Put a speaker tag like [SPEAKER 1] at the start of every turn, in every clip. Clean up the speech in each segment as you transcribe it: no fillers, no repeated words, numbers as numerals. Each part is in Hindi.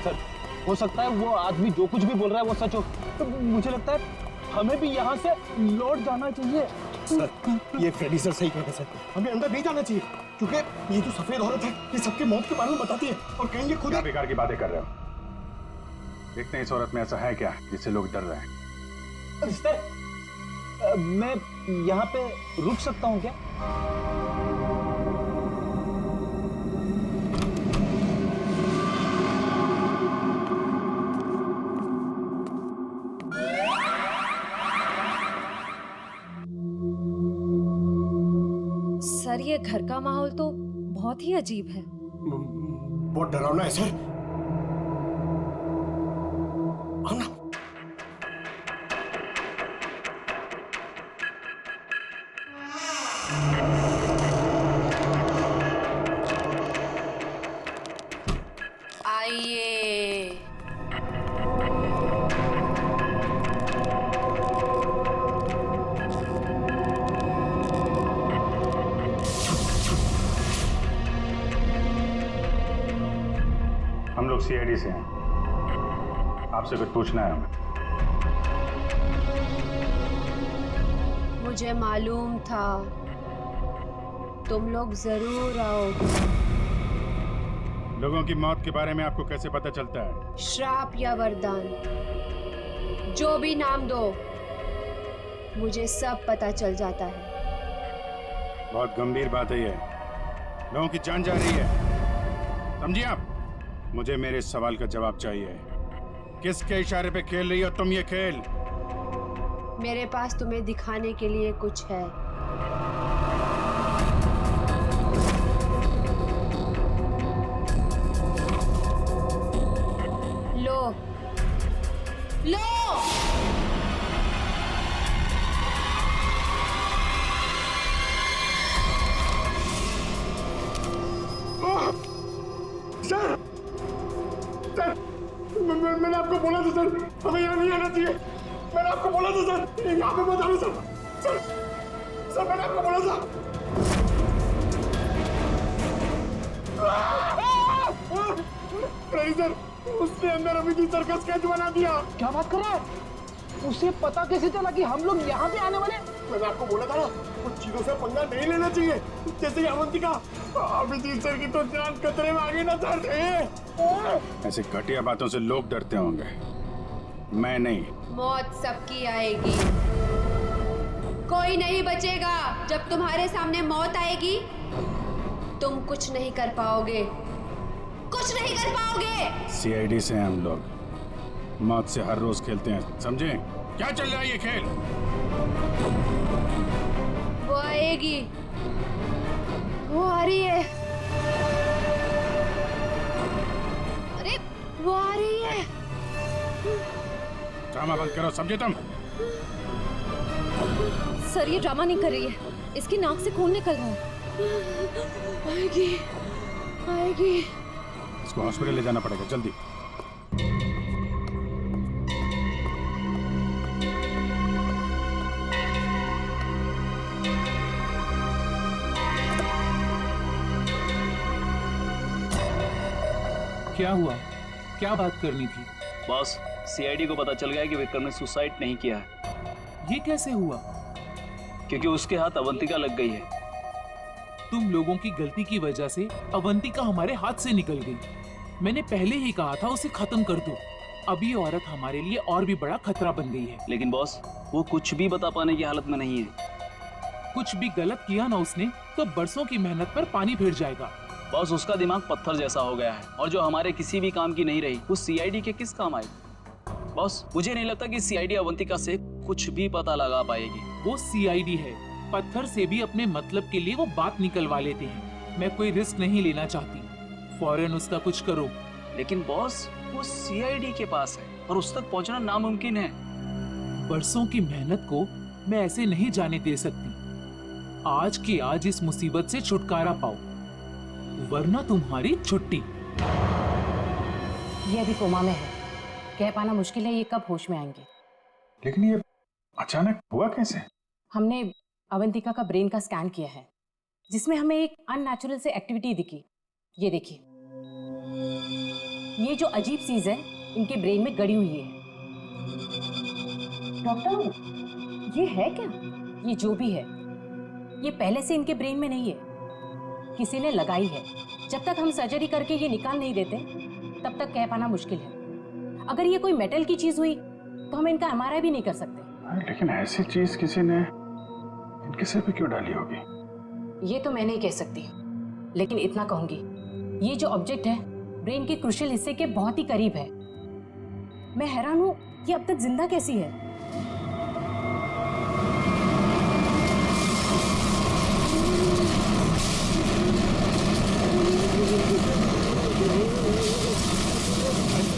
[SPEAKER 1] सर, हो सकता है वो आदमी जो कुछ भी बोल रहा है वो सच हो। तो मुझे लगता है हमें भी यहाँ से लौट जाना चाहिए।
[SPEAKER 2] सर, ये फ्रेडी सर सही कहते हैं सर, हमें अंदर नहीं जाना चाहिए क्योंकि ये जो सफेद औरत है ये सबके मौत के बारे में बताती है और कहेंगे खुद।
[SPEAKER 3] क्या बेकार की बातें कर रहे हो? देखते हैं इस औरत में ऐसा है क्या जिससे लोग डर रहे हैं।
[SPEAKER 1] सर, मैं यहाँ पे रुक सकता हूँ क्या?
[SPEAKER 4] सर, ये घर का माहौल तो बहुत ही अजीब है।
[SPEAKER 2] बहुत डरावना है सर। आओ ना।
[SPEAKER 4] आइए।
[SPEAKER 3] हम लोग सीआईडी से हैं, आपसे कुछ पूछना है हमें।
[SPEAKER 4] मुझे मालूम था तुम लोग जरूर आओगे।
[SPEAKER 3] लोगों की मौत के बारे में आपको कैसे पता चलता है?
[SPEAKER 4] श्राप या वरदान, जो भी नाम दो, मुझे सब पता चल जाता है।
[SPEAKER 3] बहुत गंभीर बात है ये, लोगों की जान जा रही है, समझिए आप? मुझे मेरे इस सवाल का जवाब चाहिए। किसके इशारे पे खेल रही हो तुम ये खेल?
[SPEAKER 4] मेरे पास तुम्हें दिखाने के लिए कुछ है। लो लो।
[SPEAKER 2] सर, सर, मैंने आपको बोला था सर, हमें यहाँ नहीं आना चाहिए। मैंने आपको बोला था सर, यहाँ पे मत आना सर। सर, सर, मैंने आपको बोला था। फ्रेडी सर, उसने अंदर अभी की सर्कस स्केच बना दिया।
[SPEAKER 1] क्या बात कर रहा है? उसे पता कैसे चला कि हम लोग यहाँ पे आने वाले?
[SPEAKER 2] मैंने आपको बोला था ना, कुछ चीजों से पंगा नहीं लेना चाहिए, जैसे अवंतिका। अभिजीत सर की तो जान खतरे में आ गई ना सर।
[SPEAKER 3] ऐसे घटिया बातों से लोग डरते होंगे, मैं नहीं।
[SPEAKER 4] मौत सबकी आएगी, कोई नहीं बचेगा। जब तुम्हारे सामने मौत आएगी तुम कुछ नहीं कर पाओगे, कुछ नहीं कर पाओगे।
[SPEAKER 3] सीआईडी से हैं हम लोग, मौत से हर रोज खेलते हैं, समझे? क्या चल रहा है ये खेल?
[SPEAKER 4] वो आएगी, वो आ रही है। अरे वो आ रही है।
[SPEAKER 3] ड्रामा बंद करो, समझे तुम?
[SPEAKER 4] सर, ये ड्रामा नहीं कर रही है, इसकी नाक से खून निकल रहा है। आएगी आएगी।
[SPEAKER 3] इसको हॉस्पिटल ले जाना पड़ेगा जल्दी।
[SPEAKER 5] क्या हुआ? क्या बात करनी थी?
[SPEAKER 6] बॉस, सीआईडी को पता चल गया कि विक्रम ने सुसाइड नहीं किया है।
[SPEAKER 5] ये कैसे हुआ?
[SPEAKER 6] क्योंकि उसके हाथ अवंतिका लग गई है।
[SPEAKER 5] तुम लोगों की गलती की वजह से अवंतिका हमारे हाथ से निकल गई। मैंने पहले ही कहा था उसे खत्म कर दो। अब ये औरत हमारे लिए और भी बड़ा खतरा बन गई है।
[SPEAKER 6] लेकिन बॉस, वो कुछ भी बता पाने की हालत में नहीं है।
[SPEAKER 5] कुछ भी गलत किया ना उसने तो बरसों की मेहनत पर पानी फिर जाएगा।
[SPEAKER 6] बॉस, उसका दिमाग पत्थर जैसा हो गया है और जो हमारे किसी भी काम की नहीं रही वो सीआईडी के किस काम आएगी? बॉस, मुझे नहीं लगता कि सीआईडी अवंतिका से कुछ भी पता लगा पाएगी।
[SPEAKER 5] वो सीआईडी है, पत्थर से भी अपने मतलब के लिए वो बात निकलवा लेते हैं। मैं कोई रिस्क नहीं लेना चाहती, फौरन उसका कुछ करो।
[SPEAKER 6] लेकिन बॉस, वो सीआईडी के पास है और उस तक पहुंचना नामुमकिन है।
[SPEAKER 5] बरसों की मेहनत को मैं ऐसे नहीं जाने दे सकती। आज की आज इस मुसीबत से छुटकारा पाओ, वरना तुम्हारी छुट्टी।
[SPEAKER 7] ये अभी कोमा में है, कह पाना मुश्किल है ये कब होश में आएंगे।
[SPEAKER 3] लेकिन ये अचानक हुआ कैसे?
[SPEAKER 7] हमने अवंतिका का ब्रेन का स्कैन किया है, जिसमें हमें एक अननेचुरल से एक्टिविटी दिखी। ये देखिए, ये जो अजीब चीज है इनके ब्रेन में गड़ी हुई है।
[SPEAKER 8] डॉक्टर ये है क्या?
[SPEAKER 7] ये जो भी है ये पहले से इनके ब्रेन में नहीं है, किसी ने लगाई है। जब तक हम सर्जरी करके ये निकाल नहीं देते तब तक कह पाना मुश्किल है। अगर ये कोई मेटल की चीज हुई तो हम इनका एमआरआई भी नहीं कर सकते।
[SPEAKER 3] लेकिन ऐसी चीज किसी ने इनके सिर पे क्यों डाली होगी?
[SPEAKER 7] ये तो मैं नहीं कह सकती, लेकिन इतना कहूंगी ये जो ऑब्जेक्ट है ब्रेन के क्रूशियल हिस्से के बहुत ही करीब है। मैं हैरान हूं कि अब तक जिंदा कैसी है।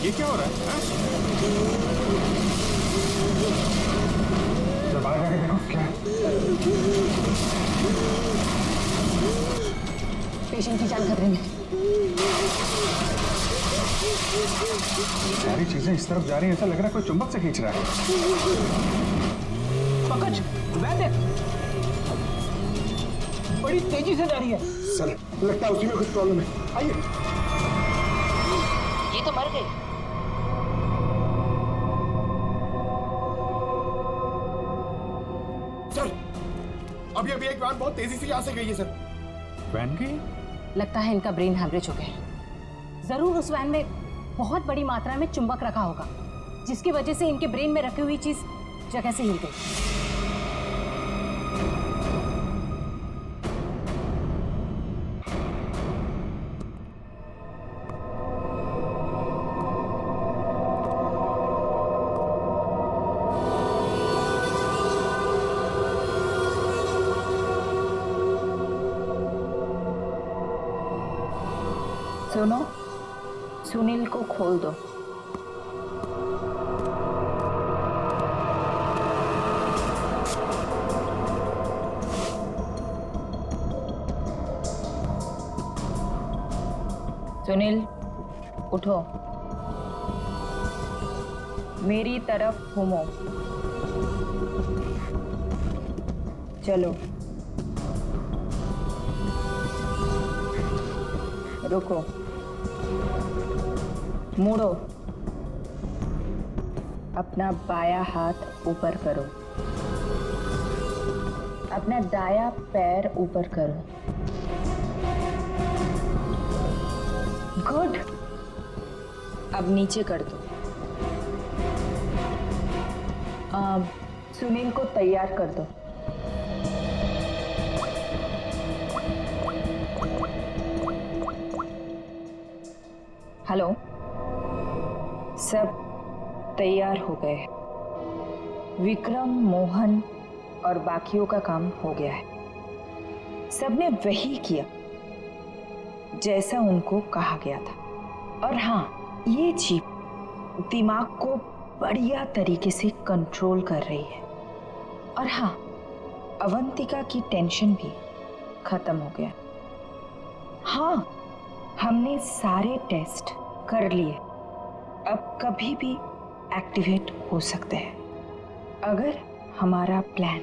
[SPEAKER 3] ये क्या हो रहा है? जब बाहर जाके देखो क्या है?
[SPEAKER 7] पेशेंट की जान खतरे में।
[SPEAKER 3] सारी चीजें इस तरफ जा रही हैं, ऐसा लग रहा है कोई चुंबक से खींच रहा है।
[SPEAKER 1] पंकज, वैन देख, बड़ी तेजी से जा रही है।
[SPEAKER 2] सर लगता है उसी में कुछ प्रॉब्लम है। आइए।
[SPEAKER 7] ये तो मर गई।
[SPEAKER 2] सर अभी अभी एक वैन बहुत तेजी से यहाँ से गई है सर।
[SPEAKER 3] वैन गई?
[SPEAKER 7] लगता है इनका ब्रेन हैमरेज हो गया है। जरूर उस वैन में बहुत बड़ी मात्रा में चुंबक रखा होगा, जिसकी वजह से इनके ब्रेन में रखी हुई चीज जगह से हिल गई।
[SPEAKER 8] सुनो, सुनील को खोल दो। सुनील उठो, मेरी तरफ घूमो। चलो रुको, मुड़ो, अपना बायां हाथ ऊपर करो, अपना दायां पैर ऊपर करो। गुड, अब नीचे कर दो। सुनील को तैयार कर दो। हेलो, सब तैयार हो गए। विक्रम, मोहन और बाकियों का काम हो गया है। सबने वही किया जैसा उनको कहा गया था। और हाँ, ये चिप दिमाग को बढ़िया तरीके से कंट्रोल कर रही है। और हाँ, अवंतिका की टेंशन भी खत्म हो गया। हाँ, हमने सारे टेस्ट कर लिए, अब कभी भी एक्टिवेट हो सकते हैं। अगर हमारा प्लान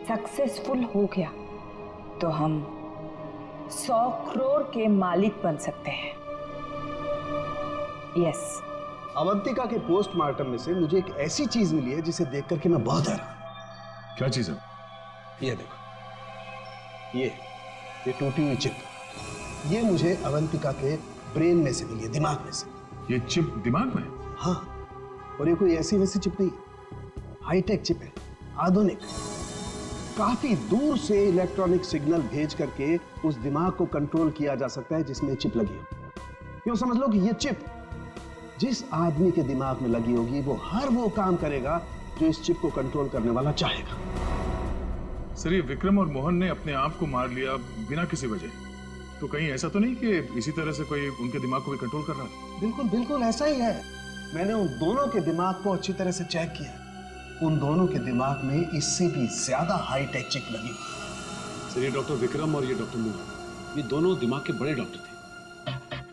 [SPEAKER 8] सक्सेसफुल हो गया तो हम 100 करोड़ के मालिक बन सकते हैं। यस।
[SPEAKER 9] अवंतिका के पोस्टमार्टम में से मुझे एक ऐसी चीज मिली है जिसे देख करके मैं बहुत हैरान।
[SPEAKER 3] क्या चीज है?
[SPEAKER 9] ये देखो, ये टूटी हुई चिप, ये मुझे अवंतिका के ब्रेन में से मिली है, दिमाग में से।
[SPEAKER 3] ये चिप दिमाग में?
[SPEAKER 9] हाँ, और ये कोई ऐसी वैसी चिप नहीं, हाईटेक चिप है, आधुनिक। काफी दूर से इलेक्ट्रॉनिक सिग्नल भेज करके उस दिमाग को कंट्रोल किया जा सकता है जिसमें चिप लगी हो। यूं समझ लो कि ये चिप जिस आदमी के दिमाग में लगी होगी वो हर वो काम करेगा जो इस चिप को कंट्रोल करने वाला चाहेगा।
[SPEAKER 3] सर, ये विक्रम और मोहन ने अपने आप को मार लिया बिना किसी वजह, तो कहीं ऐसा तो नहीं कि इसी तरह से कोई उनके दिमाग को भी कंट्रोल कर रहा है?
[SPEAKER 9] बिल्कुल बिल्कुल ऐसा ही है। मैंने उन दोनों के दिमाग को अच्छी तरह से चेक किया। उन दोनों के दिमाग में इससे भी ज्यादा हाईटेक चिप लगी।
[SPEAKER 10] सर, ये डॉक्टर विक्रम और ये डॉक्टर मोहन, ये दोनों दिमाग के बड़े डॉक्टर थे।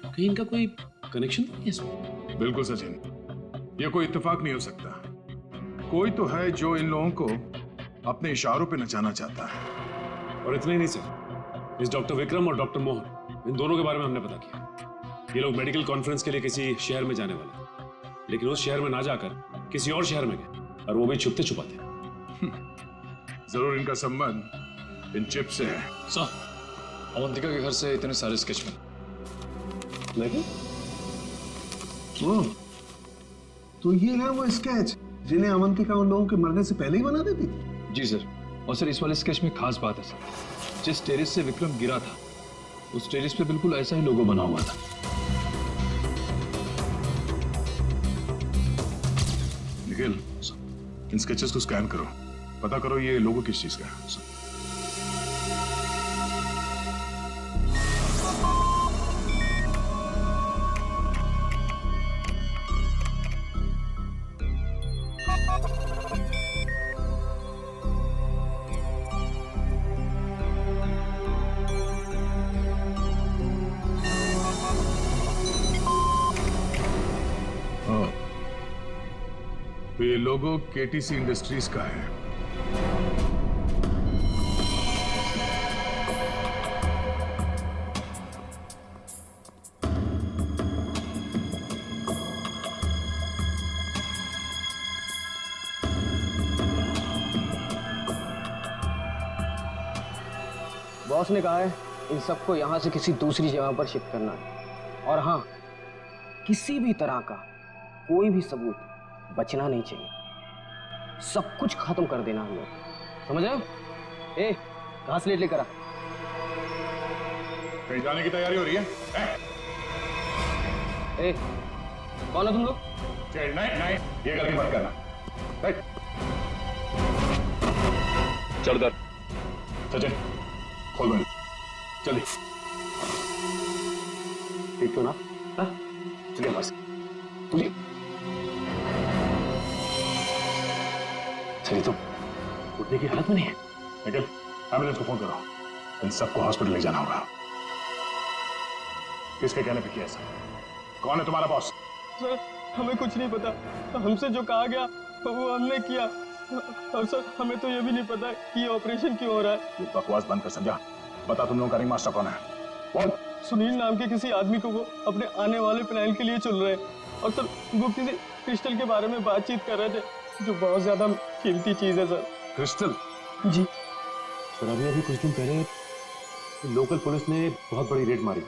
[SPEAKER 10] कहीं इनका कोई कनेक्शन तो नहीं है इसमें?
[SPEAKER 3] बिल्कुल सचिन, ये कोई इत्तेफाक नहीं हो सकता। कोई तो है जो इन लोगों को अपने इशारों पे नचाना चाहता है।
[SPEAKER 10] और इतना ही नहीं सर, इस डॉक्टर विक्रम और डॉक्टर मोहन, इन दोनों के बारे में हमने पता किया। ये लोग मेडिकल कॉन्फ्रेंस के लिए किसी शहर में जाने वाले थे, लेकिन उस शहर में ना जाकर किसी और शहर में गए, और वो भी छुपते छुपाते।
[SPEAKER 2] जरूर इनका संबंध इन चिप से है।
[SPEAKER 11] सर, अवंतिका के घर से इतने सारे स्केच बने।
[SPEAKER 9] नहीं? ओह, तो ये है वो स्केच जिन्हें अवंतिका उन लोगों के मरने से पहले ही बना देती थी?
[SPEAKER 11] जी सर, और सर इस वाले स्केच में खास बात है सर, जिस टेरिस से विक्रम गिरा था उस टेरिस पे बिल्कुल ऐसा ही लोगो बना हुआ था।
[SPEAKER 2] निखिल, इन स्केचेस को स्कैन करो, पता करो ये लोगो किस चीज का है। तो ये लोगो केटीसी इंडस्ट्रीज का है।
[SPEAKER 1] बॉस ने कहा है इन सबको यहाँ से किसी दूसरी जगह पर शिफ्ट करना है, और हाँ, किसी भी तरह का कोई भी सबूत बचना नहीं चाहिए, सब कुछ खत्म कर देना हम लोग, समझ रहे हो? ए, घास लेट लेकर आ।
[SPEAKER 2] कहीं जाने की तैयारी हो रही है?
[SPEAKER 1] ए, कौन हो तुम लोग?
[SPEAKER 2] नहीं, ये गलती मत करना।
[SPEAKER 11] चल दर
[SPEAKER 2] सचिन, खोल बंद, चलिए। ठीक तो ना? हाँ? चलिए बस, चलिए।
[SPEAKER 1] चलिए, तुम उठने की हालत में नहीं है।
[SPEAKER 2] निखिल, एम्बुलेंस को फोन करो, इन सबको हॉस्पिटल ले जाना होगा। किसके कहने पे किया ऐसा? कौन है तुम्हारा बॉस?
[SPEAKER 1] सर, हमें कुछ नहीं पता, हमसे जो कहा गया वो हमने किया, और सर हमें तो ये भी नहीं पता कि ये ऑपरेशन क्यों हो रहा है।
[SPEAKER 2] ये बकवास बंद कर समझा। बता तुम लोगों का रिंग मास्टर कौन है? बोल।
[SPEAKER 1] सुनील नाम के किसी आदमी को वो अपने आने वाले प्लान के लिए चुन रहे हैं, और सर वो किसी क्रिस्टल के बारे में बातचीत कर रहे थे, जो बहुत ज्यादा कीमती चीज है सर।
[SPEAKER 2] क्रिस्टल?
[SPEAKER 1] जी
[SPEAKER 10] सर, अभी कुछ दिन पहले लोकल पुलिस ने बहुत बड़ी रेड मारी,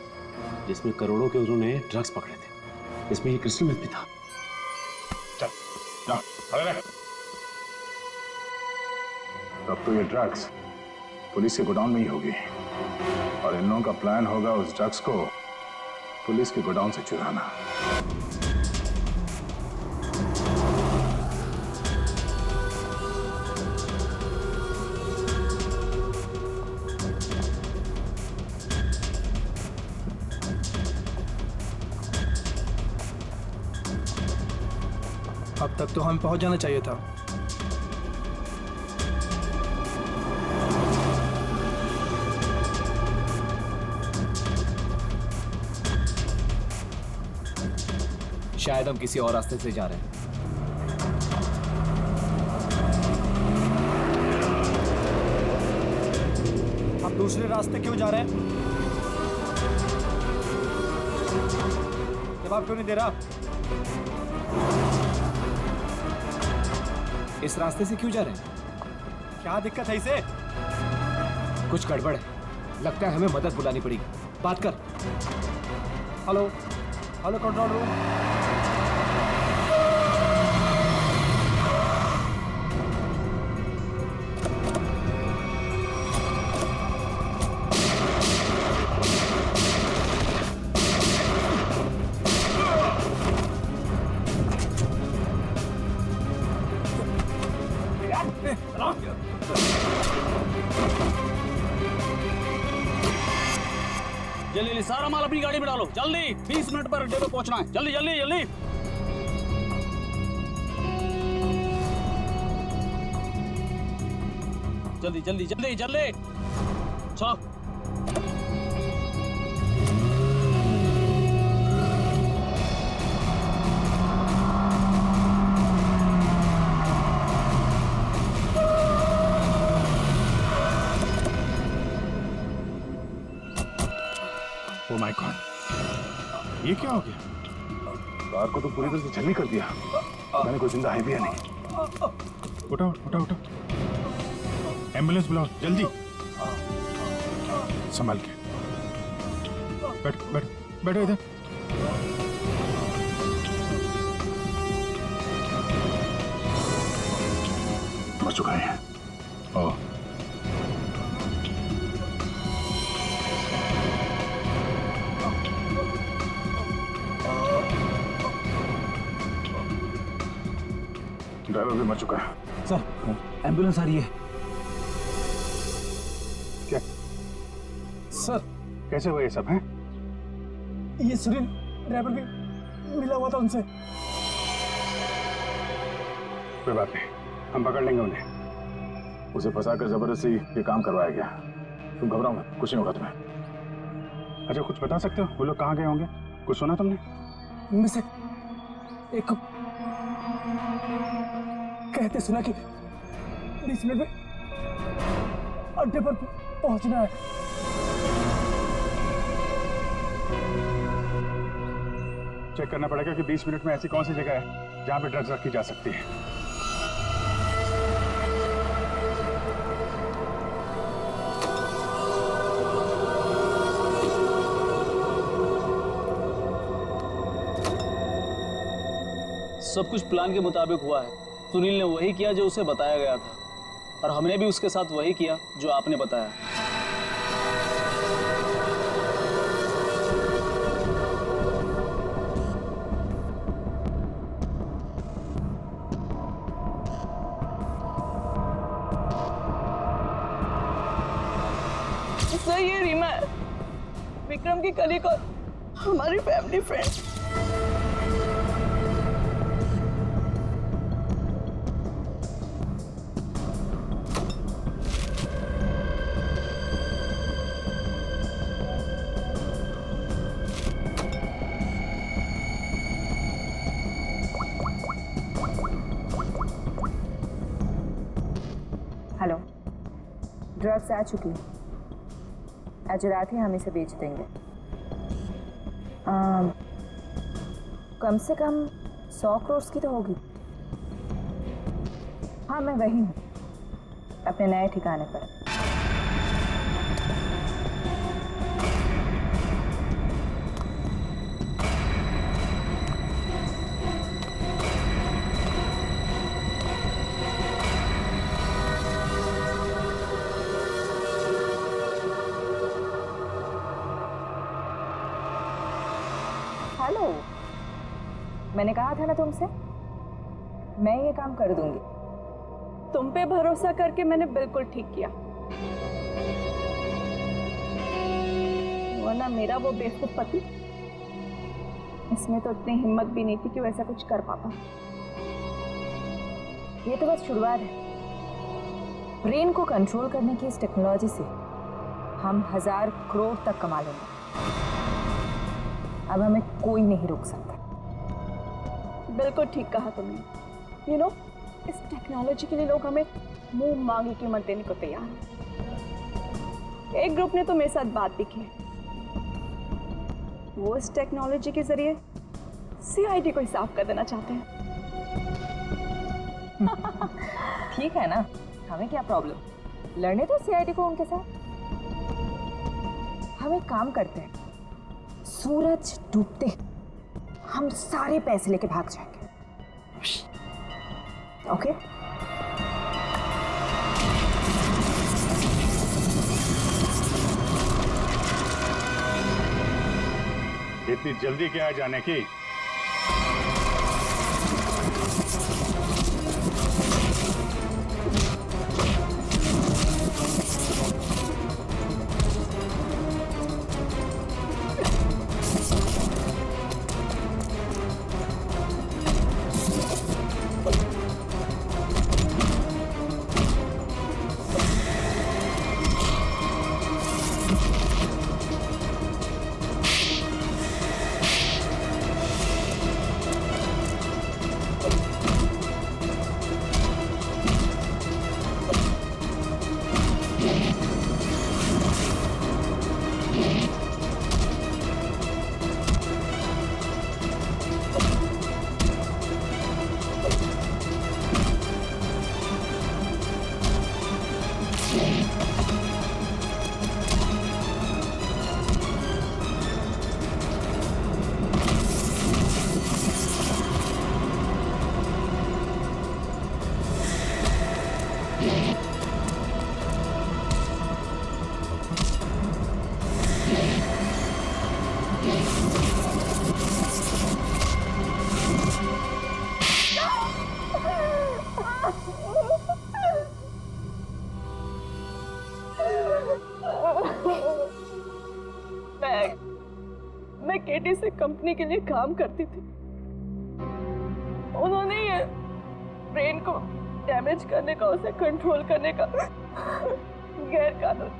[SPEAKER 10] जिसमें करोड़ों के उन्होंने ड्रग्स पकड़े थे। इसमें ये क्रिस्टल मेथ भी था।
[SPEAKER 2] चल, जा, खड़े रह। तब तो ये ड्रग्स पुलिस के गोडाउन में ही होगी, और इन लोगों का प्लान होगा उस ड्रग्स को पुलिस के गोडाउन से चुराना।
[SPEAKER 1] अब तक तो हम पहुंच जाना चाहिए था।
[SPEAKER 6] शायद हम किसी और रास्ते से जा रहे हैं।
[SPEAKER 1] आप दूसरे रास्ते क्यों जा रहे हैं? जवाब क्यों नहीं दे रहा?
[SPEAKER 6] इस रास्ते से क्यों जा रहे हैं?
[SPEAKER 1] क्या दिक्कत है इसे?
[SPEAKER 6] कुछ गड़बड़ है, लगता है हमें मदद बुलानी पड़ेगी। बात कर।
[SPEAKER 1] Hello, hello control room.
[SPEAKER 6] जल्दी सारा माल अपनी गाड़ी में डालो, जल्दी। 20 मिनट पर अड्डे पे पहुंचना है, जल्दी जल्दी जल्दी। जल्दी जल्दी जल्दी जल्दी चलो।
[SPEAKER 2] Oh my God!
[SPEAKER 3] ये क्या हो गया?
[SPEAKER 10] कार को तो पूरी तरह से छलनी कर दिया। मैंने कोई जिंदा है भी या नहीं।
[SPEAKER 3] उठाओ उठाओ उठाओ, एम्बुलेंस बुलाओ जल्दी। संभाल के बैठो बैठो बैठो इधर।
[SPEAKER 10] मर चुका है।
[SPEAKER 3] ओह,
[SPEAKER 10] ड्राइवर भी मर चुका है।
[SPEAKER 1] सर एम्बुलेंस आ रही है।
[SPEAKER 10] क्या
[SPEAKER 1] सर
[SPEAKER 10] कैसे हुआ ये सब है?
[SPEAKER 1] ये सुनील ड्राइवर भी मिला हुआ था उनसे।
[SPEAKER 10] कोई बात नहीं, हम पकड़ लेंगे उन्हें। उसे फंसाकर जबरदस्ती ये काम करवाया गया। तुम घबराओ मत, कुछ नहीं होगा तुम्हें। अच्छा कुछ बता सकते हो वो लोग कहाँ गए होंगे? कुछ सुना तुमने?
[SPEAKER 1] उनमें से एक को कहते सुना कि 20 मिनट में अड्डे पर पहुंचना है।
[SPEAKER 3] चेक करना पड़ेगा कि 20 मिनट में ऐसी कौन सी जगह है जहाँ पे ड्रग्स रखी जा सकती है।
[SPEAKER 6] सब कुछ प्लान के मुताबिक हुआ है। सुनील ने वही किया जो उसे बताया गया था, और हमने भी उसके साथ वही किया जो आपने बताया।
[SPEAKER 12] सर ये रीमा है, विक्रम की कलीग और हमारी फैमिली फ्रेंड।
[SPEAKER 8] हेलो, ड्रग्स आ चुकी है। आज रात ही हम इसे बेच देंगे। कम से कम 100 करोड़ की तो होगी। हाँ मैं वही हूँ, अपने नए ठिकाने पर। हेलो, मैंने कहा था ना तुमसे, मैं ये काम कर दूंगी।
[SPEAKER 12] तुम पे भरोसा करके मैंने बिल्कुल ठीक किया, वरना मेरा वो बेवकूफ पति, इसमें तो इतनी हिम्मत भी नहीं थी कि वो ऐसा कुछ कर पाता।
[SPEAKER 8] ये तो बस शुरुआत है। ब्रेन को कंट्रोल करने की इस टेक्नोलॉजी से हम 1000 करोड़ तक कमा लेंगे। अब हमें कोई नहीं रोक सकता।
[SPEAKER 12] बिल्कुल ठीक कहा तुमने। यू नो, इस टेक्नोलॉजी के लिए लोग हमें मुंह मांगी कीमत देने को तैयार हैं। एक ग्रुप ने तो मेरे साथ बात भी की, वो इस टेक्नोलॉजी के जरिए सीआईडी को ही साफ कर देना चाहते हैं।
[SPEAKER 8] ठीक है ना, हमें क्या प्रॉब्लम, लड़ने दो सीआईडी को उनके साथ। हम एक काम करते हैं, सूरज डूबते हम सारे पैसे लेके भाग जाएंगे। ओके?
[SPEAKER 3] इतनी जल्दी क्या है जाने की?
[SPEAKER 12] सीआईडी से कंपनी के लिए काम करती थी। उन्होंने ये ब्रेन को डैमेज करने का, उसे कंट्रोल करने का गैर कानूनी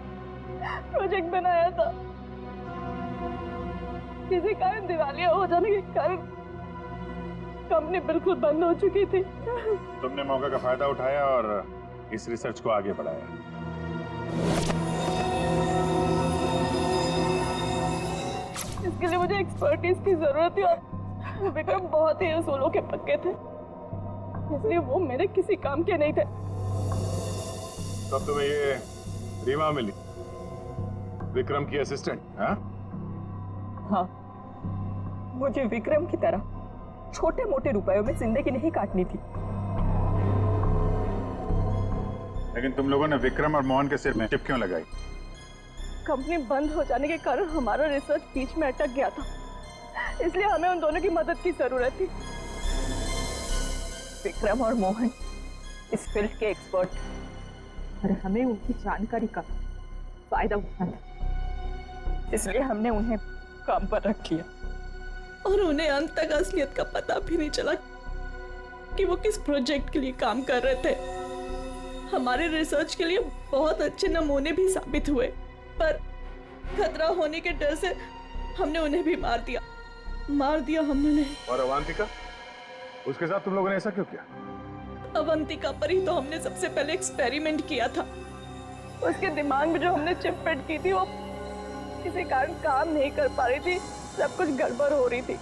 [SPEAKER 12] प्रोजेक्ट बनाया था। किसी कारण दिवालिया हो जाने के कारण कंपनी बिल्कुल बंद हो चुकी थी।
[SPEAKER 3] तुमने मौके का फायदा उठाया और इस रिसर्च को आगे बढ़ाया।
[SPEAKER 12] इसके लिए मुझे एक्सपर्टीज की जरूरत थी और विक्रम बहुत ही उसूलों के पक्के थे, इसलिए वो मेरे किसी काम के नहीं थे।
[SPEAKER 3] तब तुम्हें ये रीमा मिली, विक्रम की असिस्टेंट?
[SPEAKER 12] हाँ, मुझे विक्रम की तरह छोटे मोटे रुपयों में जिंदगी नहीं काटनी थी।
[SPEAKER 3] लेकिन तुम लोगों ने विक्रम और मोहन के सिर में चिप क्यों लगाई?
[SPEAKER 12] कंपनी बंद हो जाने के कारण हमारा रिसर्च बीच में अटक गया था, इसलिए हमें उन दोनों की मदद की जरूरत थी। विक्रम और मोहन इस फील्ड के एक्सपर्ट और हमें उनकी जानकारी का फायदा उठाना था, इसलिए हमने उन्हें काम पर रख लिया और उन्हें अंत तक असलियत का पता भी नहीं चला कि वो किस प्रोजेक्ट के लिए काम कर रहे थे। हमारे रिसर्च के लिए बहुत अच्छे नमूने भी साबित हुए, पर खतरा होने के डर से हमने उन्हें भी मार दिया हमने उन्हें।
[SPEAKER 10] और अवंतिका, उसके साथ तुम लोगों ने ऐसा क्यों किया?
[SPEAKER 12] अवंतिका पर ही तो हमने सबसे पहले एक्सपेरिमेंट किया था। उसके दिमाग में जो हमने चिप फिट की थी वो किसी कारण काम नहीं कर पा रही थी, सब कुछ गड़बड़ हो रही थी।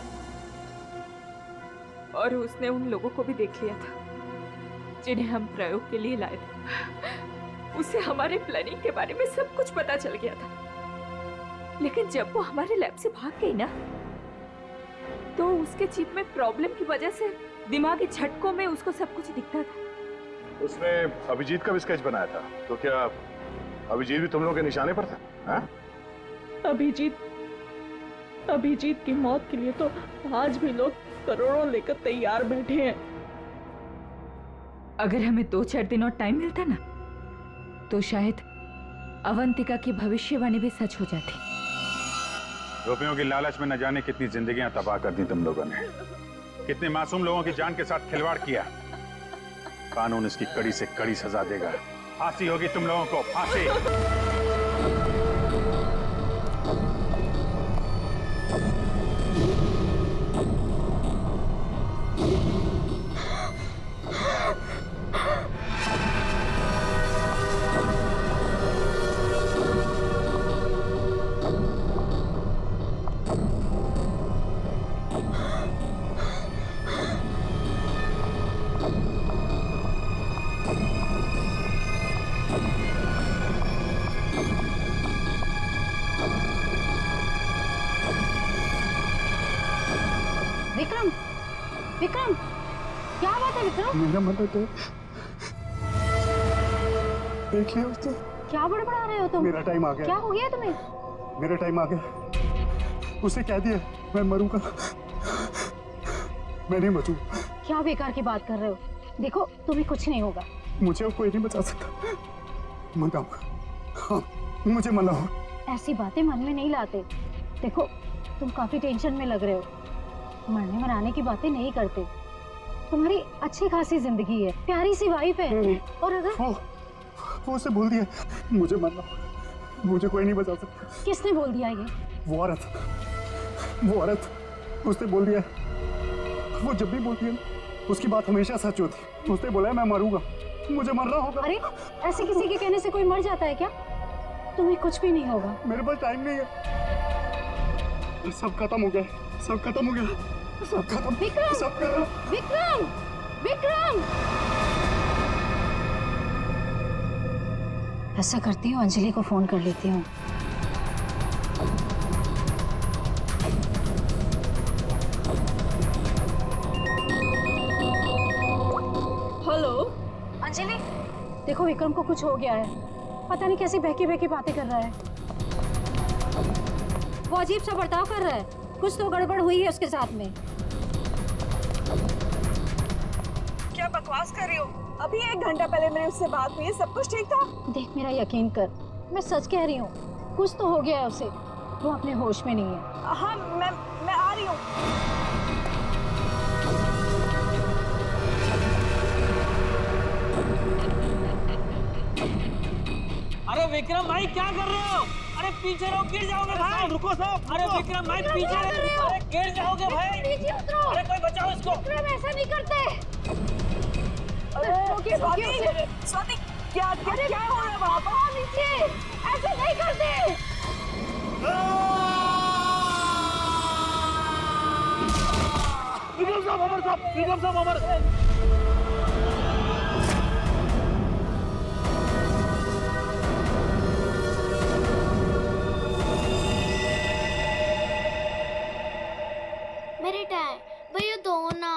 [SPEAKER 8] और उसने उन लोगों को भी देख लिया था जिन्हें हम प्रयोग के लिए लाए थे। उसे हमारे प्लानिंग के बारे में सब कुछ पता चल गया था, लेकिन जब वो हमारे लैब से भाग गई ना, तो उसके चिप में प्रॉब्लम की वजह से दिमागी झटकों में उसको सब कुछ दिखता था।
[SPEAKER 10] उसने अभिजीत का भी स्केच बनाया था, तो क्या अभिजीत भी तुम लोगों के निशाने पर था? हाँ?
[SPEAKER 12] अभिजीत की मौत के लिए तो आज भी लोग करोड़ों लेकर तैयार बैठे हैं।
[SPEAKER 8] अगर हमें 2-4 दिन और टाइम मिलता ना, तो शायद अवंतिका की भविष्यवाणी भी सच हो जाती।
[SPEAKER 3] रुपयों की लालच में न जाने कितनी जिंदगियां तबाह कर दी तुम लोगों ने, कितने मासूम लोगों की जान के साथ खिलवाड़ किया। कानून इसकी कड़ी से कड़ी सजा देगा। फांसी होगी तुम लोगों को, फांसी।
[SPEAKER 7] विक्रम, क्या बात है विक्रम?
[SPEAKER 2] मेरा मदद है, देखिए उसको।
[SPEAKER 7] क्या बड़बड़ा रहे हो तुम?
[SPEAKER 2] मेरा टाइम आ गया।
[SPEAKER 7] क्या हो गया तुम्हें?
[SPEAKER 2] मेरा टाइम आ गया। उसे कह दिया मैं मरूंगा, मैं नहीं बचूं।
[SPEAKER 7] क्या बेकार की बात कर रहे हो? देखो तुम्हें कुछ नहीं होगा।
[SPEAKER 2] मुझे अब कोई नहीं बचा सकता। मनाओ, हाँ, मुझे मनाओ।
[SPEAKER 7] ऐसी बातें मन में नहीं लाते। देखो तुम काफी टेंशन में लग रहे हो। मरने मराने की बातें नहीं करते। तुम्हारी अच्छी खासी जिंदगी है, प्यारी सी वाइफ है। और अगर
[SPEAKER 2] वो उसे बोल दिया मुझे मरना, मुझे कोई नहीं बचा सकता।
[SPEAKER 7] किसने बोल दिया ये?
[SPEAKER 2] वो औरत उसने बोल दिया। वो जब भी बोलती है उसकी बात हमेशा सच होती। उसने बोला मैं मरूंगा, मुझे मरना होगा।
[SPEAKER 7] अरे ऐसे किसी के कहने से कोई मर जाता है क्या? तुम्हें कुछ भी नहीं होगा।
[SPEAKER 2] मेरे पास टाइम नहीं है। सब खत्म हो गया, सब खत्म हो गया, सब खत्म।
[SPEAKER 7] विक्रम,
[SPEAKER 2] सब खत्म।
[SPEAKER 7] विक्रम, विक्रम! ऐसा करती हूँ, अंजलि को फोन कर लेती हूँ।
[SPEAKER 12] हेलो
[SPEAKER 7] अंजलि, देखो विक्रम को कुछ हो गया है। पता नहीं कैसी बहकी बहकी बातें कर रहा है। वो अजीब सा बर्ताव कर रहा है। कुछ तो गड़बड़ हुई है उसके साथ में।
[SPEAKER 12] क्या बकवास कर रही हो? अभी 1 घंटा पहले मेरी उससे बात हुई है, सब कुछ ठीक था।
[SPEAKER 7] देख मेरा यकीन कर, मैं सच कह रही हूँ। कुछ तो हो गया है उसे। वो अपने होश में नहीं है।
[SPEAKER 12] हाँ मैं आ रही हूँ।
[SPEAKER 13] अरे विक्रम भाई क्या कर रहे हो? अरे पीछे रहो, गिर जाओगे भाई। रुको साहब। अरे विक्रम भाई पीछे रहो, अरे गिर जाओगे भाई।
[SPEAKER 14] नीचे उतरो।
[SPEAKER 13] अरे कोई बचाओ इसको।
[SPEAKER 14] विक्रम ऐसा नहीं करते।
[SPEAKER 12] अरे स्वाति क्या हो रहा है वहाँ पर?
[SPEAKER 14] नीचे ऐसे नहीं करते।
[SPEAKER 13] विक्रम साहब, अमर साहब, विक्रम साहब, अमर।
[SPEAKER 14] मेरे टाइम भैया दो ना,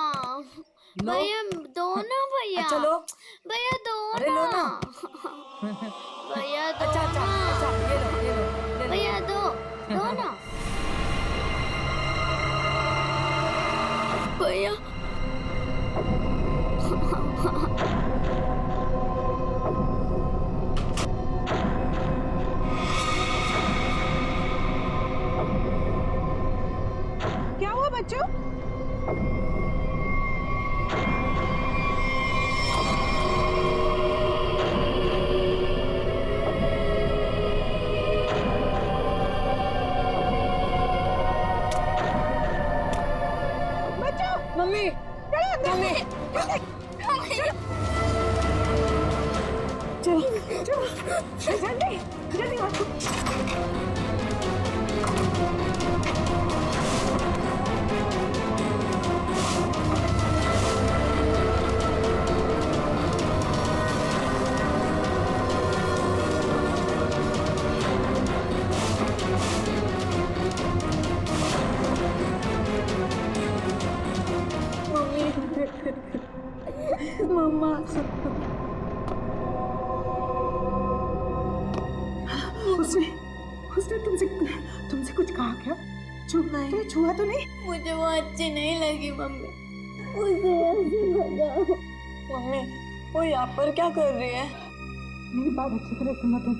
[SPEAKER 14] भैया दो ना, भैया
[SPEAKER 8] चलो
[SPEAKER 14] भैया दो
[SPEAKER 8] अरे लो ना।
[SPEAKER 14] भैया दो
[SPEAKER 8] अच्छा
[SPEAKER 14] ना।
[SPEAKER 8] ये लो
[SPEAKER 14] भैया दो ना भैया।
[SPEAKER 12] क्या हुआ बच्चों?
[SPEAKER 8] मम्मी मम्मी
[SPEAKER 12] चलो जल्दी जल्दी
[SPEAKER 8] मम्मा
[SPEAKER 12] उसने तुमसे कुछ कहा क्या? तुम्हें छुआ तो नहीं?
[SPEAKER 14] मुझे वो अच्छी नहीं लगी मम्मी, मुझे ऐसे भगाओ।
[SPEAKER 8] मम्मी वो यहाँ पर क्या कर रही है?
[SPEAKER 12] मेरी बात अच्छी तरह सुनो तुम।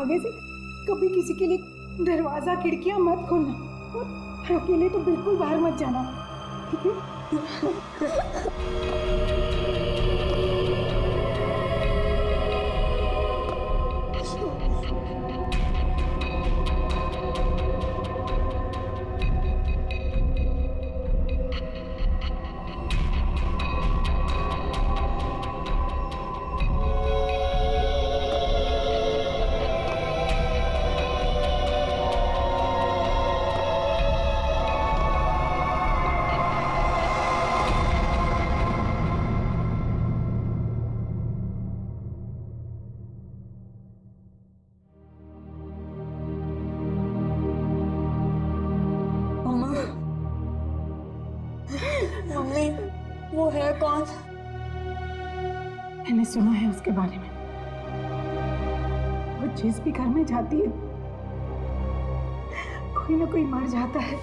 [SPEAKER 12] आगे से कभी किसी के लिए दरवाजा खिड़कियां मत खोलना और अकेले तो बिल्कुल बाहर मत जाना, ठीक है?
[SPEAKER 8] मम्मी वो है कौन?
[SPEAKER 12] मैंने सुना है उसके बारे में। वो जिस भी घर में जाती है कोई ना कोई मर जाता है।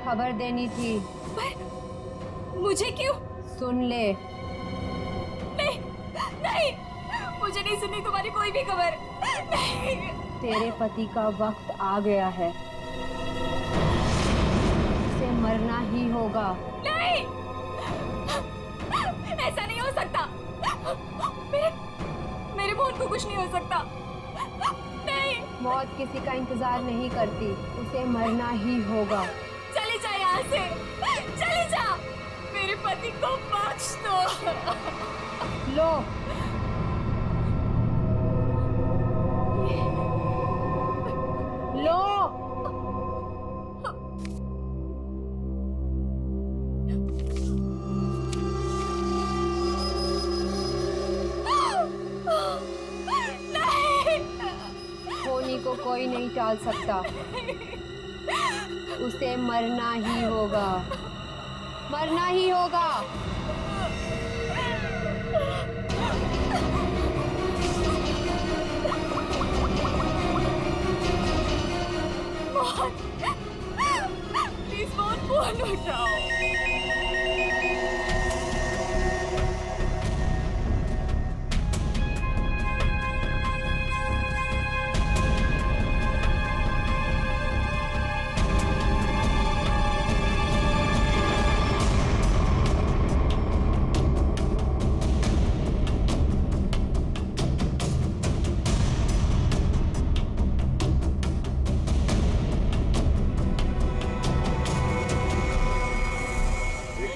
[SPEAKER 4] खबर देनी थी।
[SPEAKER 14] मुझे क्यों?
[SPEAKER 4] सुन ले।
[SPEAKER 14] नहीं नहीं, मुझे नहीं सुननी तुम्हारी कोई भी खबर। नहीं।
[SPEAKER 4] तेरे पति का वक्त आ गया है, उसे मरना ही होगा।
[SPEAKER 14] नहीं, ऐसा नहीं हो सकता। मेरे मोहन को कुछ नहीं हो सकता। नहीं।
[SPEAKER 4] मौत किसी का इंतजार नहीं करती, उसे मरना ही होगा।
[SPEAKER 14] चली जा यहाँ से, चली जा। मेरे पति को बख्श दो।
[SPEAKER 4] लो। लो। नहीं टाल सकता। उसे मरना ही होगा, मरना ही होगा।
[SPEAKER 14] मोहन, प्लीज मोहन, फोन उठाओ।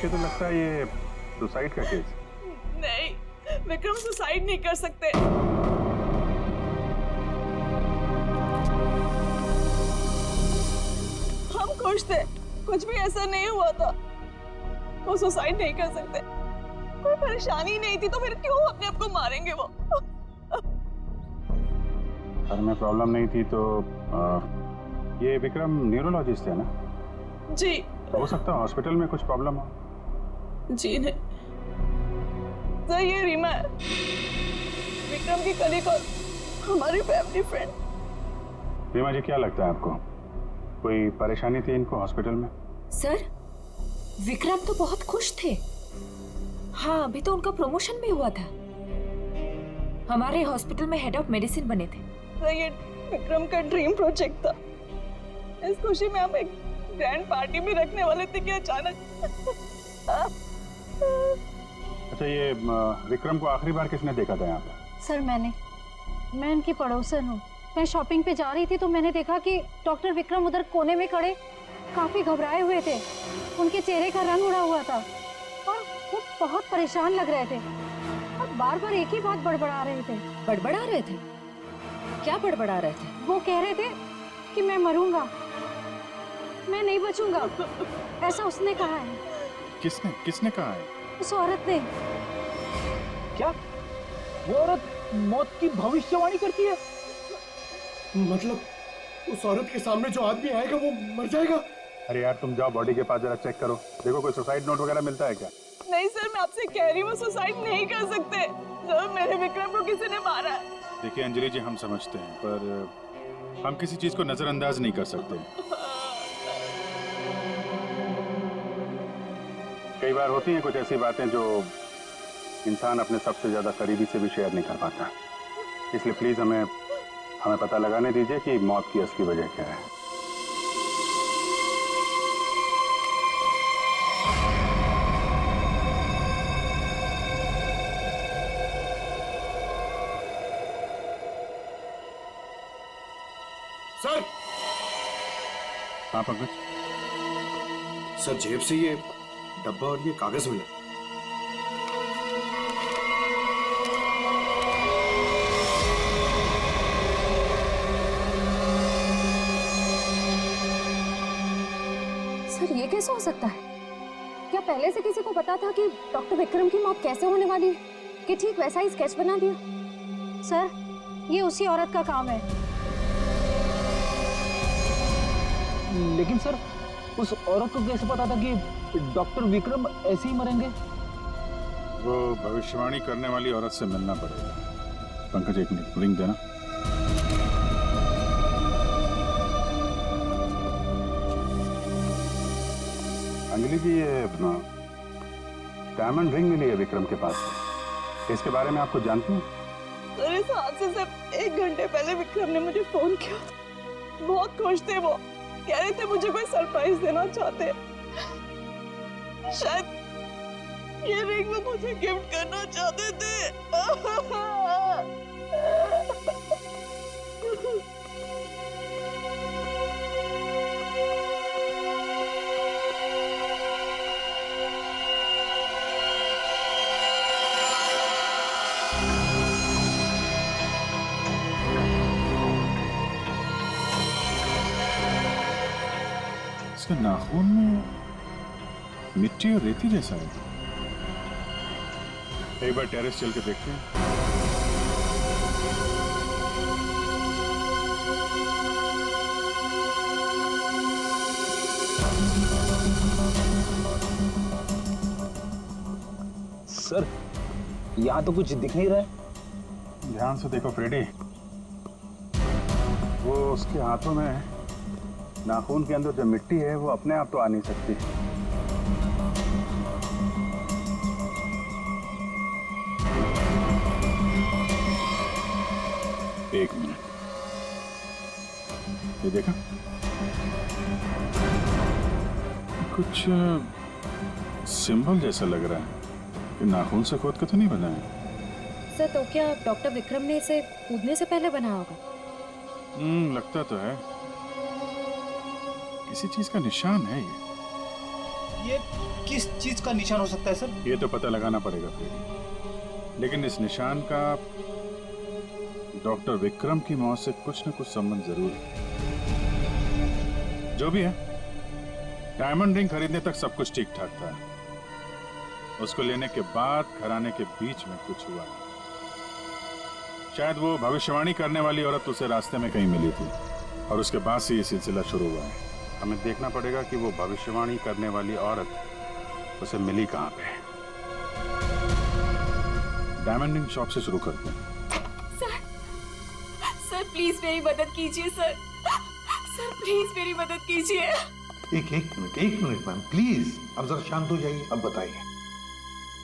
[SPEAKER 10] तो लगता है ये सुसाइड का केस।
[SPEAKER 12] नहीं, विक्रम सुसाइड नहीं कर सकते। हम खुश थे, कुछ भी ऐसा नहीं हुआ था। वो सुसाइड नहीं कर सकते, कोई परेशानी नहीं थी तो फिर क्यों अपने आप को मारेंगे वो?
[SPEAKER 10] सर में प्रॉब्लम नहीं थी तो ये विक्रम न्यूरोलॉजिस्ट है ना?
[SPEAKER 12] जी।
[SPEAKER 10] हो सकता है हॉस्पिटल में कुछ प्रॉब्लम हो।
[SPEAKER 12] जी नहीं सर, ये रीमा है, विक्रम की कलीग और हमारी फैमिली फ्रेंड।
[SPEAKER 10] रीमा जी, क्या लगता है आपको कोई परेशानी थी इनको हॉस्पिटल में?
[SPEAKER 8] सर, विक्रम तो बहुत खुश थे। हाँ, अभी तो उनका प्रमोशन भी हुआ था, हमारे हॉस्पिटल में हेड ऑफ मेडिसिन बने थे।
[SPEAKER 12] सर, ये विक्रम का ड्रीम प्रोजेक्ट था। इस खुशी में हम एक ग्रैंड पार्टी भी रखने वाले थे कि अचानक।
[SPEAKER 10] अच्छा, ये विक्रम को आखिरी बार किसने देखा था यहाँ पे?
[SPEAKER 15] सर, मैं इनकी पड़ोसन हूँ। मैं शॉपिंग पे जा रही थी तो मैंने देखा कि डॉक्टर विक्रम उधर कोने में खड़े काफी घबराए हुए थे। उनके चेहरे का रंग उड़ा हुआ था और वो बहुत परेशान लग रहे थे और बार बार एक ही बात बड़बड़ा रहे थे।
[SPEAKER 8] बड़बड़ा रहे थे? क्या बड़बड़ा रहे थे?
[SPEAKER 15] वो कह रहे थे कि मैं मरूंगा, मैं नहीं बचूंगा, ऐसा उसने कहा है।
[SPEAKER 3] किसने कहा है?
[SPEAKER 15] उस औरत ने।
[SPEAKER 1] क्या वो औरत मौत की भविष्यवाणी करती है?
[SPEAKER 2] मतलब उस औरत के सामने जो आदमी आएगा वो मर जाएगा?
[SPEAKER 10] अरे यार, तुम जाओ बॉडी के पास जरा चेक करो, देखो कोई सुसाइड नोट वगैरह मिलता है क्या?
[SPEAKER 12] नहीं सर, मैं आपसे कह रही हूँ वो सुसाइड नहीं कर सकते। सर, मेरे विक्रम को किसी ने मारा है।
[SPEAKER 3] देखिए अंजलि जी, हम समझते हैं पर हम किसी चीज को नजरअंदाज नहीं कर सकते।
[SPEAKER 10] कई बार होती हैं कुछ ऐसी बातें जो इंसान अपने सबसे ज्यादा करीबी से भी शेयर नहीं कर पाता, इसलिए प्लीज हमें पता लगाने दीजिए कि मौत की असली वजह क्या है।
[SPEAKER 2] सर!
[SPEAKER 10] हाँ पंकज?
[SPEAKER 2] सर, जेब से ये डब्बा और ये कागज मिला।
[SPEAKER 15] सर, ये कैसे हो सकता है? क्या पहले से किसी को पता था कि डॉक्टर विक्रम की मौत कैसे होने वाली है कि ठीक वैसा ही स्केच बना दिया? सर, ये उसी औरत का काम है।
[SPEAKER 1] लेकिन सर, उस औरत को कैसे पता था कि डॉक्टर विक्रम ऐसे ही मरेंगे?
[SPEAKER 3] वो भविष्यवाणी करने वाली औरत से मिलना पड़ेगा। पंकज, एक मिनट, रिंग देना।
[SPEAKER 10] अंजलि जी, ये डायमंड रिंग मिली है विक्रम के पास, इसके बारे में आप कुछ जानती हैं?
[SPEAKER 12] सर, इस हादसे से 1 घंटे पहले विक्रम ने मुझे फोन किया था। बहुत खुश थे वो, कह रहे थे मुझे कोई सरप्राइज देना चाहते। शायद ये रिंग वो मुझे गिफ्ट करना चाहते थे।
[SPEAKER 3] इसके नाखून में मिट्टी और रेती जैसा है। एक बार टेरेस चल के देखते हैं।
[SPEAKER 1] सर, यहाँ तो कुछ दिख नहीं रहा है।
[SPEAKER 3] ध्यान से देखो फ्रेडी, वो उसके हाथों में नाखून के अंदर जो मिट्टी है वो अपने आप तो आ नहीं सकती। एक मिनट, ये देखा, कुछ सिंबल जैसा लग रहा है कि नाखून से खोद के तो नहीं बना है।
[SPEAKER 14] सर तो क्या डॉक्टर विक्रम ने इसे कूदने से पहले बनाया होगा?
[SPEAKER 3] लगता तो है, किसी चीज का निशान है ये
[SPEAKER 1] किस चीज का निशान हो सकता है सर?
[SPEAKER 3] ये तो पता लगाना पड़ेगा फिर, लेकिन इस निशान का डॉक्टर विक्रम की मौत से कुछ न कुछ संबंध जरूर है। जो भी है, डायमंड रिंग खरीदने तक सब कुछ ठीक ठाक था। उसको लेने के बाद घराने के बीच में कुछ हुआ। शायद वो भविष्यवाणी करने वाली औरत उसे रास्ते में कहीं मिली थी और उसके बाद से ये सिलसिला शुरू हुआ है। हमें देखना पड़ेगा कि वो भविष्यवाणी करने वाली औरत उसे मिली कहाँ पे। डायमंड रिंग शॉप से शुरू करते हैं।
[SPEAKER 14] सर प्लीज मेरी मदद कीजिए सर। सर प्लीज मेरी मदद कीजिए।
[SPEAKER 9] एक मिनट मैम प्लीज, अब जरा शांत हो जाइए। अब बताइए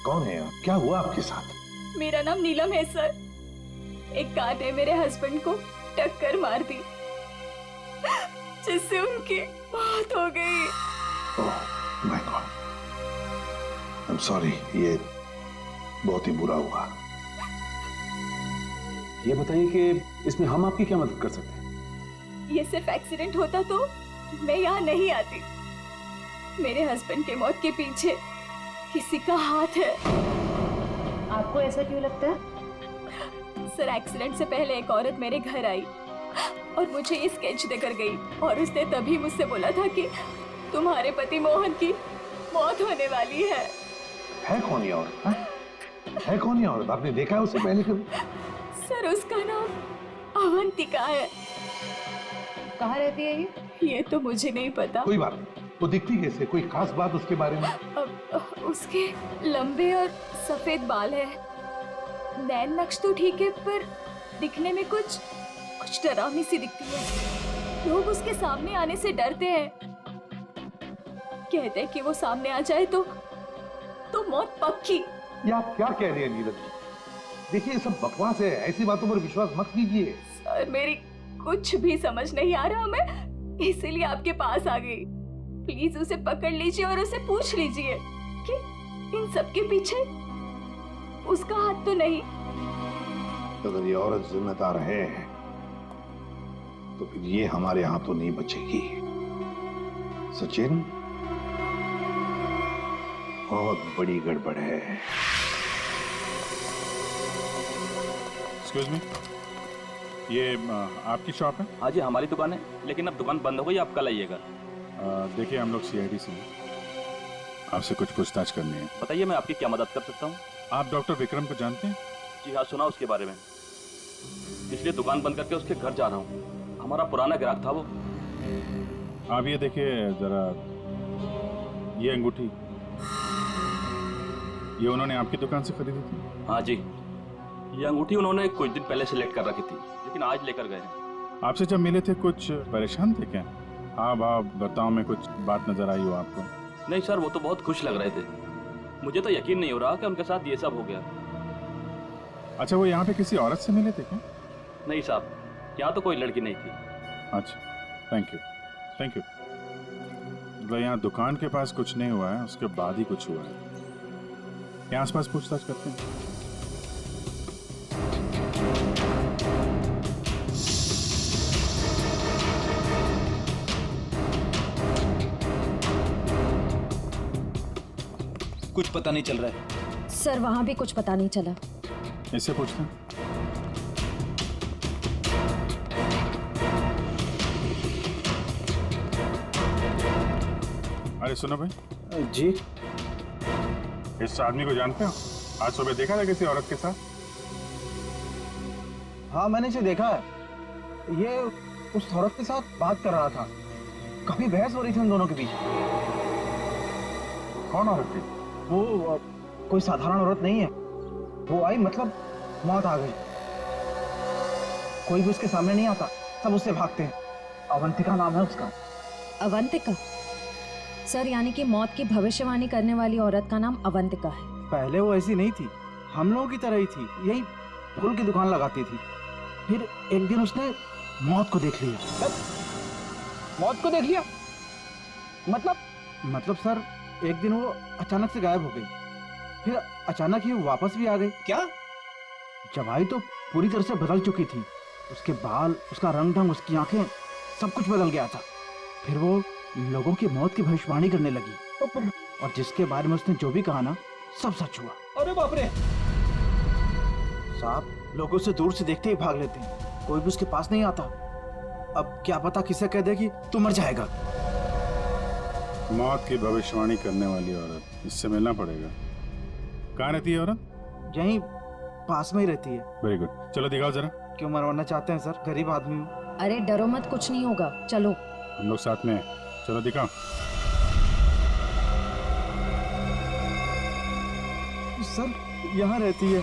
[SPEAKER 9] कौन है आप, क्या हुआ आपके साथ?
[SPEAKER 14] मेरा नाम नीलम है सर। एक कार ने मेरे हस्बैंड को टक्कर मार दी जिससे उनकी मौत हो गई।
[SPEAKER 9] Oh my God, I am sorry, ये बहुत ही बुरा हुआ।
[SPEAKER 11] ये बताइए कि इसमें हम आपकी क्या मदद कर सकते हैं?
[SPEAKER 14] ये सिर्फ एक्सीडेंट होता तो मैं यहाँ नहीं आती। मेरे हस्बैंड के मौत के पीछे किसी का हाथ है।
[SPEAKER 7] आपको ऐसा क्यों लगता है?
[SPEAKER 14] सर एक्सीडेंट से पहले एक औरत मेरे घर आई और मुझे ये स्केच देकर गई और उसने तभी मुझसे बोला था कि तुम्हारे पति मोहन की मौत होने वाली है।
[SPEAKER 9] कौन ये औरत? है कौन ये औरत? आपने देखा है उसे पहले कभी?
[SPEAKER 14] सर उसका नाम अवंतिका है।
[SPEAKER 7] कहाँ रहती है
[SPEAKER 14] ये तो मुझे नहीं पता।
[SPEAKER 9] कोई बात नहीं, वो दिखती कैसे? कोई खास बात उसके बारे में?
[SPEAKER 14] उसके लंबे और सफेद बाल है। नैन नक्श तो ठीक है पर दिखने में कुछ डरावनी सी दिखती है। लोग उसके सामने आने से डरते हैं। कहते हैं कि वो सामने आ जाए तो मौत पक्की।
[SPEAKER 9] ये आप क्या कह रहे हैं नीरज जी? देखिए ये सब बकवास है, ऐसी बातों पर विश्वास मत कीजिए।
[SPEAKER 14] सर मेरी कुछ भी समझ नहीं आ रहा, मैं इसीलिए आपके पास आ गई। प्लीज उसे पकड़ लीजिए और उसे पूछ लीजिए कि इन सब के पीछे उसका हाथ तो नहीं।
[SPEAKER 9] अगर ये औरत जिम्मेदार है तो फिर ये हमारे हाथों नहीं बचेगी। सचिन, बहुत बड़ी गड़बड़ है।
[SPEAKER 3] एक्सक्यूज मी, ये आपकी शॉप है?
[SPEAKER 6] हाँ जी हमारी दुकान है, लेकिन अब दुकान बंद हो गई, आप कल आइएगा।
[SPEAKER 3] देखिए हम लोग सीआईडी से हैं, आपसे कुछ पूछताछ करनी है।
[SPEAKER 6] बताइए मैं आपकी क्या मदद कर सकता हूँ?
[SPEAKER 3] आप डॉक्टर विक्रम को जानते हैं?
[SPEAKER 6] जी हाँ, सुना उसके बारे में, इसलिए दुकान बंद करके उसके घर जा रहा हूँ। हमारा पुराना ग्राहक था वो।
[SPEAKER 3] आप ये देखिए जरा, ये अंगूठी, ये उन्होंने आपकी दुकान से खरीदी थी?
[SPEAKER 6] हाँ जी, ये अंगूठी उन्होंने कुछ दिन पहले सेलेक्ट कर रखी थी, लेकिन आज लेकर गए हैं।
[SPEAKER 3] आपसे जब मिले थे कुछ परेशान थे क्या? हाँ भाव बताओ, में कुछ बात नजर आई हो आपको?
[SPEAKER 6] नहीं सर, वो तो बहुत खुश लग रहे थे। मुझे तो यकीन नहीं हो रहा कि उनके साथ ये सब हो गया।
[SPEAKER 3] अच्छा, वो यहाँ पे किसी औरत से मिले थे क्या?
[SPEAKER 6] नहीं साहब, यहाँ तो कोई लड़की नहीं थी।
[SPEAKER 3] अच्छा, थैंक यू थैंक यू। यहाँ दुकान के पास कुछ नहीं हुआ है, उसके बाद ही कुछ हुआ है। यहाँ आसपास पूछताछ करते हैं।
[SPEAKER 11] कुछ पता नहीं चल रहा है
[SPEAKER 14] सर, वहां भी कुछ पता नहीं चला।
[SPEAKER 3] इससे पूछते हैं। अरे सुनो भाई।
[SPEAKER 1] जी?
[SPEAKER 3] इस आदमी को जानते हो? आज सुबह देखा था किसी औरत के साथ?
[SPEAKER 1] हाँ मैंने इसे देखा है। ये उस औरत के साथ बात कर रहा था। काफी बहस हो रही थी उन दोनों के बीच।
[SPEAKER 3] कौन औरत थी?
[SPEAKER 1] वो कोई साधारण औरत नहीं है। वो आई मतलब मौत आ गई। कोई भी उसके सामने नहीं आता, सब उससे भागते हैं। अवंतिका नाम है उसका।
[SPEAKER 7] अवंतिका? सर, यानी कि मौत की भविष्यवाणी करने वाली औरत का नाम अवंतिका है।
[SPEAKER 1] पहले वो ऐसी नहीं थी, हम लोगों की तरह ही थी, यही फूल की दुकान लगाती थी। फिर एक दिन उसने मौत को देख लिया। मौत को देख लिया? मतलब सर, एक दिन वो अचानक से गायब हो गई, फिर अचानक ही वो वापस भी आ गई। क्या? जब आई तो पूरी तरह से बदल चुकी थी। उसके बाल, उसका रंग ढंग, उसकी आंखें, सब कुछ बदल गया था। फिर वो लोगों की मौत की भविष्यवाणी करने लगी, और जिसके बारे में उसने जो भी कहा ना, सब सच हुआ। अरे बाप रे! साहब, लोग उसे दूर से देखते ही भाग लेते हैं, कोई भी उसके पास नहीं आता। अब क्या पता किसे कह दे कि तू मर जाएगा।
[SPEAKER 3] मौत की भविष्यवाणी करने वाली औरत, इससे मिलना पड़ेगा। कहाँ रहती है औरत?
[SPEAKER 1] यहीं पास में ही रहती है।
[SPEAKER 3] वेरी गुड, चलो दिखाओ जरा।
[SPEAKER 1] क्यों मरवाना चाहते हैं सर? गरीब आदमी हूँ।
[SPEAKER 7] अरे डरो मत, कुछ नहीं होगा, चलो।
[SPEAKER 3] हम लोग साथ में हैं, चलो दिखाओ।
[SPEAKER 1] सर, यहाँ रहती है।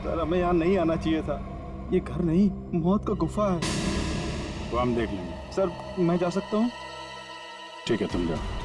[SPEAKER 1] सर, हमें यहाँ नहीं आना चाहिए था। ये घर नहीं, मौत का गुफा है।
[SPEAKER 3] वो हम देख लेंगे।
[SPEAKER 1] सर, मैं जा सकता हूँ?
[SPEAKER 3] ठीक है, तुम जाओ।